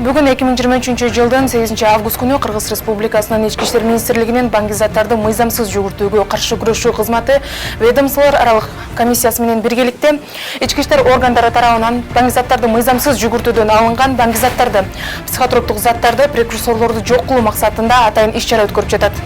Бүгүн 2023-жылдын 8-август күнү Кыргыз Республикасынын Ички иштер министрлигинин баңгизаттарды мыйзамсыз жүгүртүүгө каршы күрөшүү кызматы ведомстволор аралык комиссиясы менен биргеликте ички иштер органдары тарабынан баңгизаттарды мыйзамсыз жүгүртүүдөн алынган баңгизаттарды, психотроптук заттарды, прекурсорлорду жок кылуу максатында атайын иш-чара өткөрүп жатат.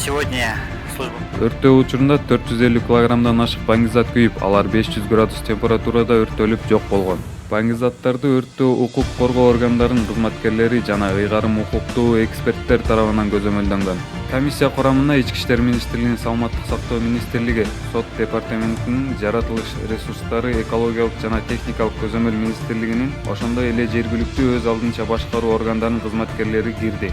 Сегодня служба. Өрттөө учурунда 450 килограммдан ашык баңгизат күйүп, алар 500 градус температурада өрттөлүп жок болгон. Баңгизаттарды өрттөө укук коргоо органдарынын кызматкерлери жана ыйгарым укуктуу эксперттер тарабынан көзөмөлдөнгөн. Комиссия курамына Ички иштер министрлигинин Саламаттык сактоо министрлиги, Сот департаментинин Жаратылыш ресурстары, экологиялык жана техникалык көзөмөл министрлигинин, ошондой эле жергиликтүү өз алдынча башкаруу органдарынын кызматкерлери кирди.